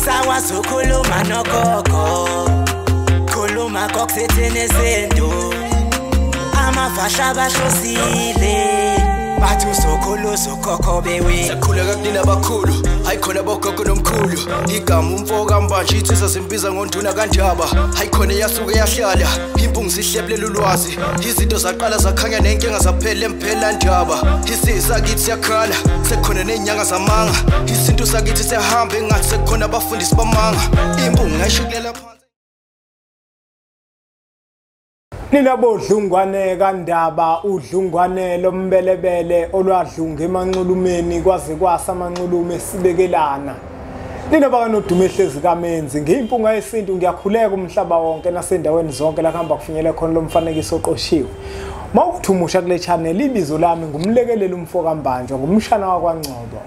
Usakwazi ukukhuluma nogogo, khuluma kokusithini izinto, amavasha abahlosile bathi usokhuluza ukhokho bewe. Sakhuleka kunina abakhulu, hayi khona bogogo nomkhulu. Igama umfoka mbanje ithi sasimbiza ngonduna kaNdaba. Hayi khona yasuke yahlala, impungu sihlephlela ulwazi. Izinto zaqala zakhanya nenkinga zaphela emphela Ndaba. Isisa kithi siyakhala, sekukhona nenyanga zamanga. Izinto sakithi siyahamba engathi sekukhona abafundisi bamanga. Impungu ngayishikelela phansi. Nina bodlungwane kaNdaba, udlungwane lombelebele olwadlunga emanxulumeni kwaze kwasa amanxulume sibekelana. Nina baka nodumo ehlezi kaMenzi, ngiyimpunga yesintu ngiyakhuleka umhlaba wonke nasendaweni zonke la kuhamba kufinyele khona lo mfanekiso oqoshiwe. Mawukuthumusha kule channel ibizo lami ngumlekeleli umfoka Mbanjwa, ngumshana wakwaNgcobo.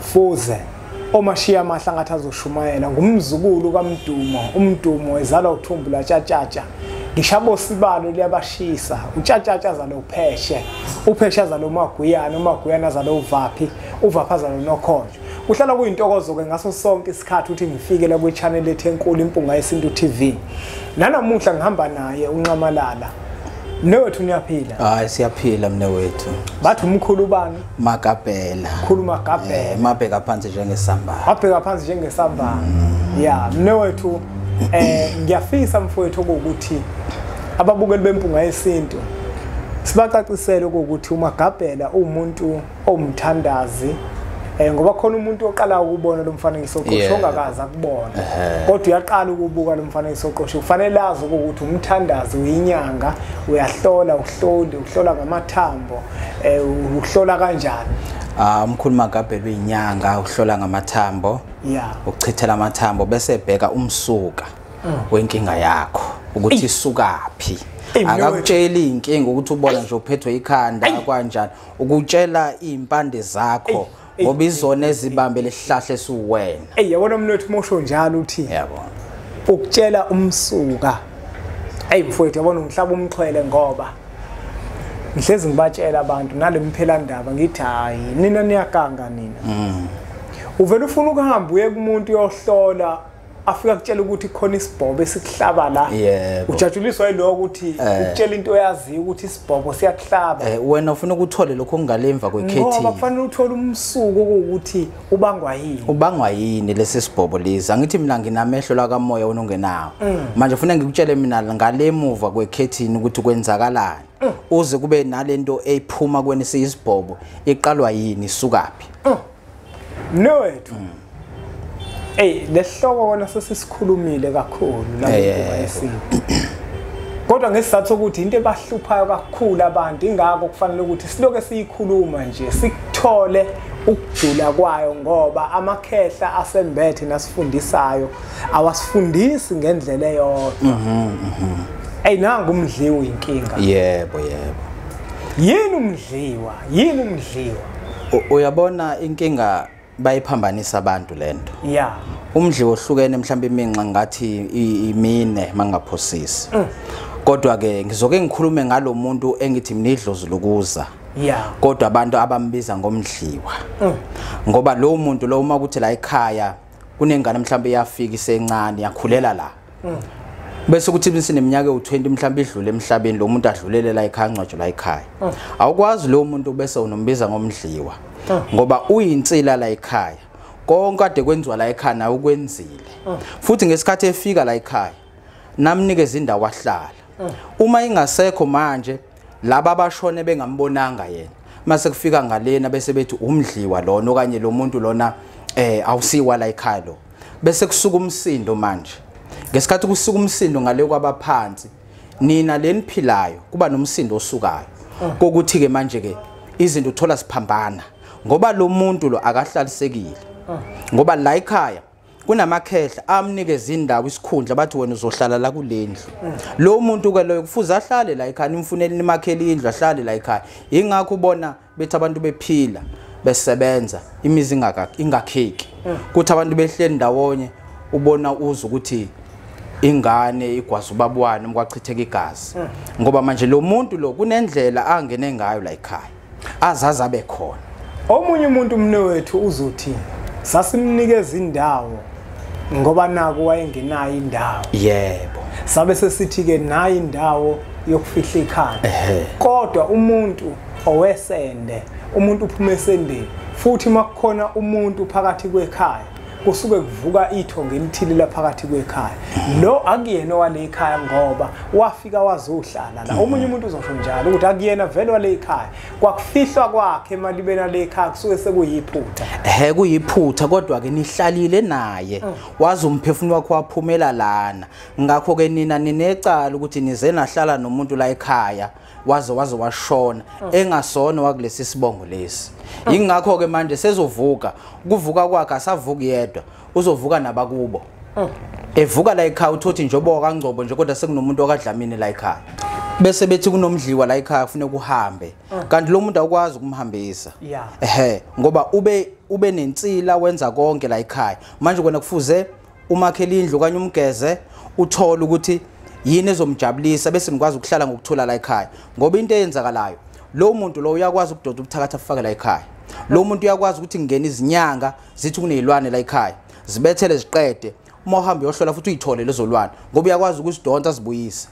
Fuze omashiya amahla ngathi azoshumayela, ngumzukulu kaMdumo, umdumo ezalwa uThumbula Tshatatsha. Ngishabo sibalo liyabashisa, uTshatatsha zalo upheshe, upheshe zalo uMaguyana, uMaguyana zalo uVaphi, uVapha zalo noKhonjo. Kuhlala kuyintokozo ke ngaso sonke isikhathi uthi ngifike la kwi channel ethe enkulu impunga yesintu TV. Nanamuhla ngihamba naye uNqamalala. Mnewethu niyaphila? Hayi siyaphila mnewethu. Bathi umkhulu bani? Magabhela. Mkhulu Magabhela. Mabheka phansi njengesambane. Mabheka phansi njengesambane. Yeah, mnewethu ngiyafisa mfowethu ukuthi ababukeli bempunga yesintu sibacacisele ukuthi uMagabhela umuntu omthandazi, ngoba khona umuntu oqala ukubona lo mfanekiso oqoshiwe ongakaza ukubona, kodwa uyaqala ukubuka lo mfanekiso oqoshiwe kufanele azi ukuthi umthandazi uyinyanga, uyahlola uhloli, uhlola ngamathambo, uhlola kanjani. Umkhulu Magabhela uyinyanga, uhlola ngamathambo, ukuchithela amathambo bese ebheka umsuka wenkinga yakho ukuthi isukaphi. Akakutsheli inkinga ukuthi ubona nje uphethwe ikhanda kanjani, ukutshela impande zakho ngoba izona ezibambele isihlahla esuwena. Yabona mnethu mosho njalo uthi yabona ukutshela umsuka. Mfowethu yabona umhlaba umxhwele ngoba ngihlezi ngibatshela abantu nalemphela Ndaba ngithi hayi nina niyakanga nina. Uvela ufuna ukuhamba uye kumuntu yohlola afika kutshela ukuthi khona isibhobo esikuhlaba la. Ujatshuliswa yiloko ukuthi ukutshela into oyaziyo ukuthi isibhobo siyakuhlaba. Wena ufuna ukuthole lokho ongalemva kwekhethi. Ngoba kufanele uthole umsuku ukuthi ubangwa yini. Ubangwa yini lesi sibhobo lezi? Angithi mina nginamehlo la kamoya wona ongenawo. Manje ufuna ngikutshele mina ngalemuva kwekhethini ukuthi kwenzakalani. Uze kube nalento eyiphuma kweni siyisibhobo iqalwa yini isukaphi. Mnewethu. Lehloko kona sesisikhulumile kakhulu la impunga yesintu. Kodwa ngesizathu sokuthi into ebahluphayo kakhulu abantu ingakho kufanele ukuthi siloke siyikhuluma nje sikuthole ukujula kwayo ngoba amakhehla asembethe nasifundisayo awasifundisi ngendlela eyodwa. Nangu umdliwa inkinga. Yebo. Yini umdliwa? Yini umdliwa? Uyabona inkinga bayiphambanisa abantu lento. Umdliwa ohlukene mhlawumbe iminxa ngathi imine mangaphosisi. Kodwa ke ngizoke ngikhulume ngalomuntu engithi neDlozi lokuza. Kodwa abantu abambiza ngomdliwa. Ngoba lo muntu lo uma kuthi la ekhaya kunengane mhlawumbe yafika isencane yakhulela la. Bese ukuthi ibisineminyaka u20 mhlawumbe idlule emhlabeni lo muntu adlulele la ekhaya ngcwatsho la ekhaya. Awukwazi lo muntu bese unombiza ngomdliwa. Ngoba uyinsila la ekhaya. Konke kade kwenziwa la ekhaya nawe ukwenzile. Futhi ngesikhathi efika la ekhaya namnikeza indawo ahlala. Uma ingasekho manje laba abashone bengambonanga yena. Mase kufika ngalena bese bethi umdliwa lona okanye lo muntu lona awusiwa la ekhaya lo. Bese kusuka umsindo manje. Ngesikhathi kusuka umsindo ngale kwabaphansi nina leniphilayo kuba nomsindo osukayo. Kokuthi ke manje ke izinto uthola siphambana ngoba lo muntu lo akahlalisekile. Ngoba la ekhaya kunamakhehla amnikeza indawo isikhundla bathi wena uzohlala la kulendlu. Lo muntu ke lo kufuza ahlale la ekhaya nimfunele nimakhele indlu ahlale la ekhaya. Ingakho ubona bethi abantu bephila besebenza imizi ingakheki. Kuthi abantu behleli ndawonye ubona uza ukuthi ingane igwaza ubabwane umkwachitheka igazi. Ngoba manje lo muntu lo kunendlela angene ngayo la ekhaya. Azazi abe khona. Omunye umuntu mnewethu uzuthi sasimnikeza indawo ngoba naku wayengenayo indawo. Yebo. Sabe sesithi ke nayo indawo yokufihla ikhaya. Kodwa umuntu owesende, umuntu uphuma esendeni, futhi makukhona umuntu phakathi kwekhaya, kusuke kuvuka ithonga elithile la phakathi kwekhaya. Lo akuyena wale ekhaya ngoba wafika wazohlala la. Omunye umuntu uzosho njalo ukuthi akuyena vele wale ekhaya. Kwakufihlwa kwakhe emalibena le ekhaya kusuke sekuyiphutha. Kuyiphutha kodwa ke nihlalile naye. Wazi umphefumulo wakho waphumela lana. Ngakho ke nina ninecala ukuthi nize nahlala nomuntu la ekhaya. Waze washona engasona wakulesi sibongo lesi. Ingakho ke manje sezovuka, kuvuka kwakhe asavuki yedwa, uzovuka nabakubo. Evuka la ekhaya uthothi njobo kaNgcobo nje kodwa sekunomuntu okadlamini la ekhaya. Bese bethi kunomdliwa la ekhaya kufanele uhambe. Kanti lo muntu akwazi ukumhambisa. Ngoba ube nensila wenza konke la ekhaya. Manje kona kufuze umakhela indlu kanye umgeze, uthola ukuthi yini ezomjabulisa bese nikwazi ukuhlala ngokuthula la ekhaya. Ngoba into eyenzakalayo, lo muntu lo uyakwazi ukudoda ubuthakatha afake la ekhaya. Lo muntu uyakwazi ukuthi ngene izinyanga zithi kunezilwane la ekhaya, zibethele ziqede. Uma uhamba uyohlola futhi uyithole lezo lwane ngoba uyakwazi ukusidonsa sibuyise.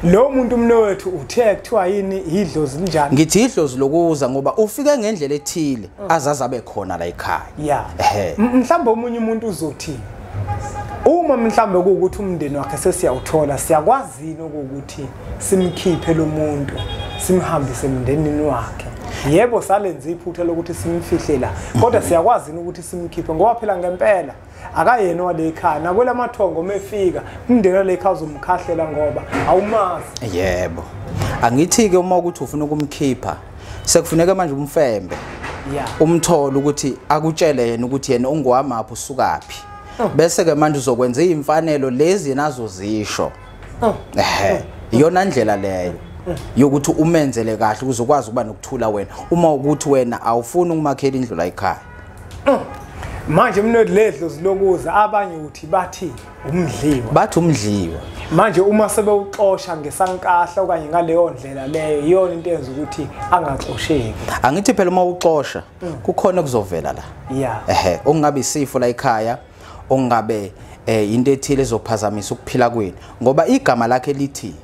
Lo muntu umnewethu uthe kuthiwa yini idlozi linjani? Ngithi idlozi lokuza ngoba ufike ngendlela ethile azazi abe khona la ekhaya. Mhlawumbe omunye umuntu uzothi uma mhlawumbe ukuthi umndeni wakhe sesiyawuthola, siyakwazini ukuthi simkhiphe lo muntu simhambise emndenini wakhe. Yebo salenza iphutha lokuthi simfihle la, kodwa siyakwazi ukuthi simkhiphe ngoba phela ngempela akayena wale ekhaya. Nakwela mathongo mefika umndeni wale ekhaya uzomkhahlela ngoba awumazi. Yebo. Angithi ke uma ukuthi ufuna ukumkhipha sekufuneka manje umfembe. Umtholo ukuthi akutshele yena ukuthi yena ungowamaphi usukaphi. Bese ke manje uzokwenza imfanelo lezi nazo zisho. Iyona ndlela leyo yokuthi umenzele kahle uzokwazi ukuba nokuthula wena uma ukuthi wena awufuni ukumakhela indlu la ekhaya. Manje mina neDlozi lokuza abanye uthi bathi umdliwa. Bathi umdliwa. Manje uma sebewuxosha ngesankahla okanye ngaleyo ndlela leyo iyona into eyenza ukuthi angaxosheki. Angithi phela uma uxosha kukhona kuzovela la. Ongabe isifo la ekhaya, ongabe into ethile ezophazamisa ukuphila kwenu ngoba igama lakhe lithi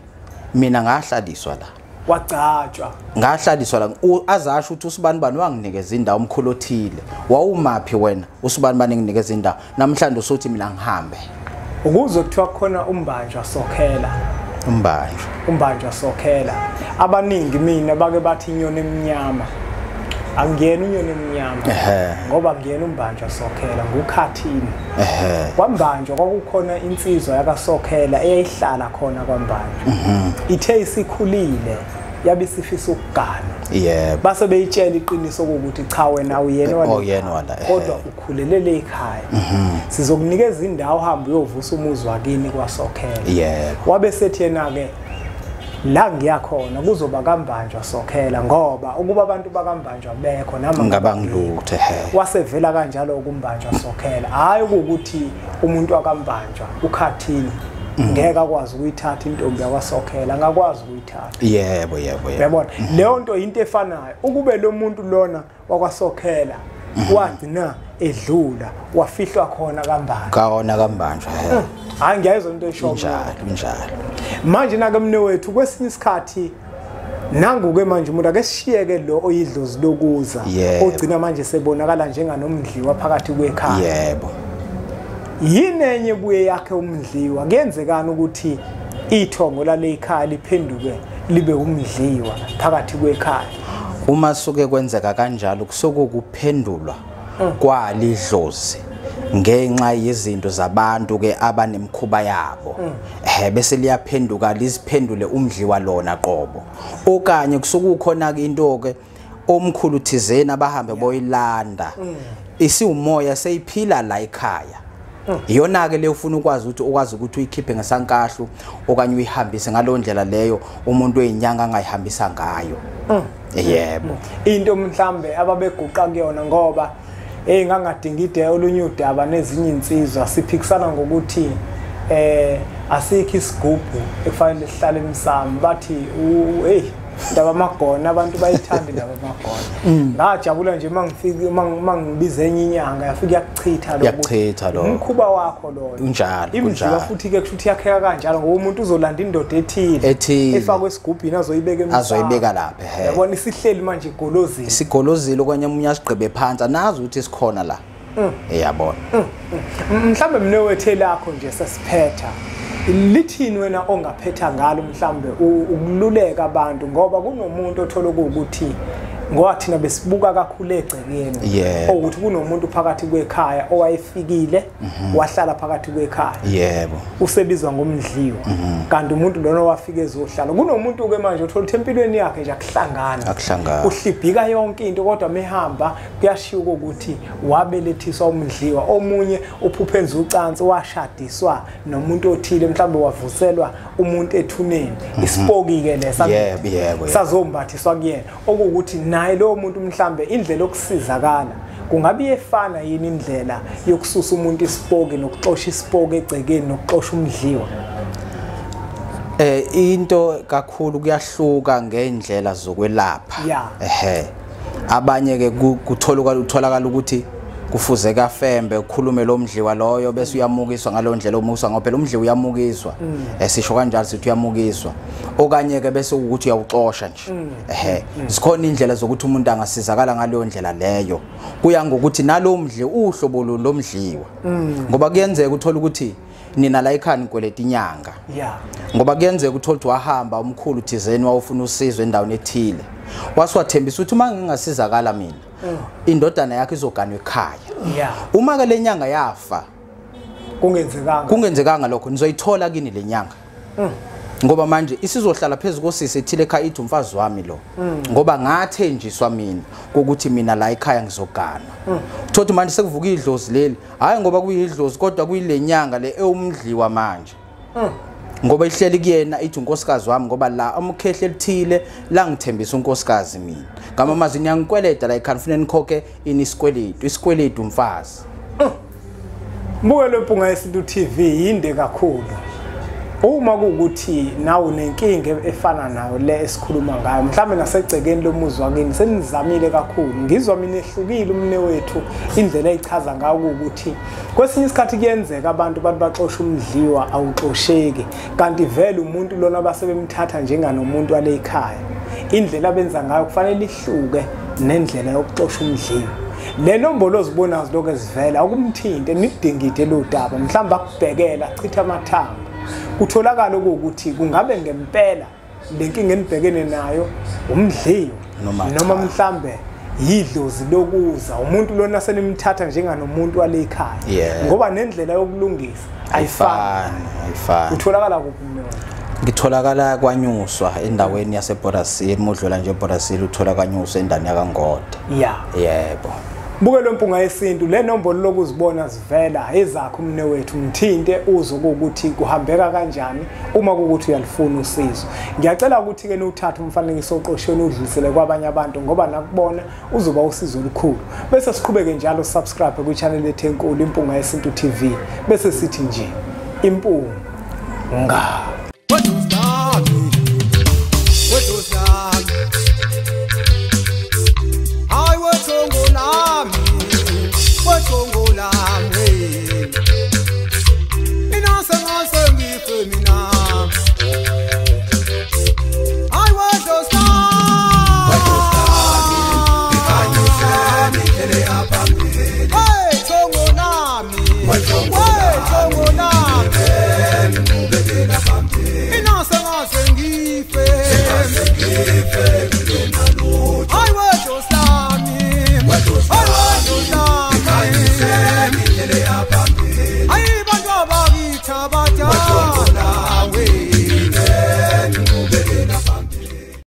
mina ngahlaliswa la. Wagcatshwa. Ngahlaliswa la azasho ukuthi usibanibani wanginikeza indawo umkhulu othile. Wawumaphi wena usibanibani nginikeza indawo? Namhlanje usuthi mina ngihambe. Ukuze kuthiwa khona umbanjwa sokhela. Umbanjwa sokhela. Abaningi mina bake bathi inyoni emnyama. Angiyena unyoni emnyama ngoba ngiyena umbanjwa sokhela ngukhathini. Kwambanjwa kwakukhona insizwa yakasokhela eyayihlala khona kwambanjwa. Ithe isikhulile yabe sifisa ukugana. Base beyitshela iqiniso ukuthi cha wena uyena wala kodwa ukhulele le ekhaya. Sizokunikeza indawo uhamba uyovusa umuzi wakini kwasokhela. Wabe sethi yena ke la ngiyakhona kuzoba kambanjwa sokhela ngoba ukuba abantu bakambanjwa bekho nama ngabangiluthe wasevela kanjalo ukumbanjwa sokhela hayi ukuthi umuntu akambanjwa ukhathini ngeke akwazi ukuyithatha intombi yakwasokhela ngakwazi ukuyithatha. Yebo. Yabona leyo nto into efanayo ukube lo muntu lona wakwasokhela wagcina edlula wafihlwa khona kambanjwa. Hayi ngiyayizwa into esho njalo. Manje nake mnewethu kwesinye isikhathi nangu-ke manje umuntu ake sishiyeke lo oyidlozi lokuza ogcina manje sebonakala njenganomdliwa phakathi kwekhaya. Yini enye buye yakhe umdliwa kuyenzekani ukuthi ithongo lale ekhaya liphenduke libe umdliwa phakathi kwekhaya? Uma suke kwenzeka kanjalo kusokuphendulwa kwalidlozi ngenxa yezinto zabantu ke abanemkhuba yabo. Bese liyaphenduka liziphendule umdliwa lona qobo. Okanye kusukukhona ke into ke omkhulu thizena abahambe boyilanda. Isiumoya seyiphila la ekhaya. Iyona ke le ufuna ukwazi ukuthi uyikhiphe ngesankahlu okanye uyihambise ngalo ndlela leyo umuntu oyinyanga angayihambisa ngayo. Yebo. Into mhlambe ababeguqa kuyona ngoba ngangadinga ide olunye udaba nezinye insizwa siphikisana ngokuthi asikho isigubhu ekufanele sihlale emsamo bathi ndaba amagona abantu bayithanda ndaba amagona ngajabula nje mangifika mangibize enye inyanga yafika yakuchitha lo umkhuba wakho lo njalo imdliwa futhi ke kushuthi yakheka kanjalo ngoba umuntu uzolanda indoda ethile efakwe esigubhini azoyibeka lapha yabona isihleli manje igolozile isigolozile okwenye umunye asigqibe phansi nazi ukuthi sikhona la eyabona mhlambe mne wethe lakho nje sesiphetha lithini wena ongaphetha ngalo mhlambe ukululeka abantu ngoba kunomuntu othola ukuthi ngoba thina besibuka kakhulu egcekeni ukuthi kunomuntu phakathi kwekhaya owayefikile wahlala phakathi kwekhaya yebo usebizwa ngomdliwa kanti umuntu lona wafika ezohlala kunomuntu ke manje uthola ukuthi empilweni yakhe nje akuhlangana uhlibhika yonke into kodwa mehamba kuyashiya ukuthi wabelethiswa umdliwa omunye uphuphenza ucansi washadiswa nomuntu othile mhlambe wavuselwa umuntu ethuneni isipoki ke lesa sazombathiswa kuyena okuthi naye lo muntu mhlambe indlela yokusizakala kungabe efana yini indlela yokususa umuntu isipoki nokuxosha isipoki egcekeni nokuxosha umdliwa into kakhulu kuyahluka ngeindlela zokwelapha abanye ke kutholakala ukuthi kufuze kafembe ukhulume lo mdliwa loyo bese uyamukiswa ngalo ndlela omukiswa ngoba phela umdliwa uyamukiswa esisho kanjalo sithi uyamukiswa okanye ke bese ukuthi uyawuxosha nje sikhona indlela zokuthi umuntu angasizakala ngaleyo ndlela leyo kuya ngokuthi nalo mdliwa uhlobo lo mdliwa ngoba kuyenzeka uthola ukuthi nina la ekhaya nikweleta inyanga ngoba kuyenzeka uthola ukuthi wahamba umkhulu thizeni wawufuna usizo endaweni ethile waswathembisa ukuthi uma ngingasizakala mina indodana yakhe izoganwa ekhaya uma ke lenyanga yafa kungenzekanga lokho nizoyithola kini lenyanga ngoba manje isizohlala phezulu kosisi ethile ekhaya ithi umfazi wami lo ngoba ngathenjiswa mina ukuthi mina la ekhaya ngizoganwa uthothi manje sekuvuka idlozi leli hayi ngoba kuyidlozi kodwa kuyilenyanga le umdliwa manje ngoba ihleli kuyena ithi unkosikazi wami ngoba la amkhehle lithile la ngithembisa unkosikazi mina ngama mazini yangikweleda la ekhaya kufanele nikhokhe isikweletu umfazi buke lo mpunga yesintu TV inde kakhulu uma kuukuthi nawo nenkinga efana nayo le esikhuluma ngayo mhlambe nasegcekeni lomuzi wakini senizamile kakhulu ngizwa mina ehlukile umne wethu indlela eyichaza ngayo ukuthi kwesinye isikhathi kuyenzeka abantu baxosha umdliwa awuxosheki kanti vele umuntu lona basebemthatha njenganomuntu wale ekhaya indlela abenza ngayo kufanele ihluke nendlela yokuxosha umdliwa le nombolo ozibona lokho ezivela ukumthinte nidingide lo daba mhlawumbe akubhekela chitha amathanga kutholakala ukuthi kungabe ngempela lenkinga enibhekene nayo umdliwa noma mhlambe yidlozi lokuza umuntu lona senimthatha njenganomuntu wale ekhaya ngoba nendlela yokulungisa ayifani kutholakala kuphi ngitholakala kwanyuswa endaweni yaseBorasili emodlola nje eBorasili uthola kwanyuswa endani yakangoda yebo buke lo mpunga yesintu le nombolo lokuzibona zivela ezakho umne wethu mthinte uzwe ukuthi kuhambeka kanjani uma ukuthi uyalifuna usizo ngiyacela ukuthi ke nothatha umfanekiso oqoshweni udlulisele kwabanye abantu ngoba nakubona uzoba usizo olukhulu bese siqhubeke njalo subscribe ku channel yethu enkulu impunga yesintu TV bese sithi nje impunga Hey,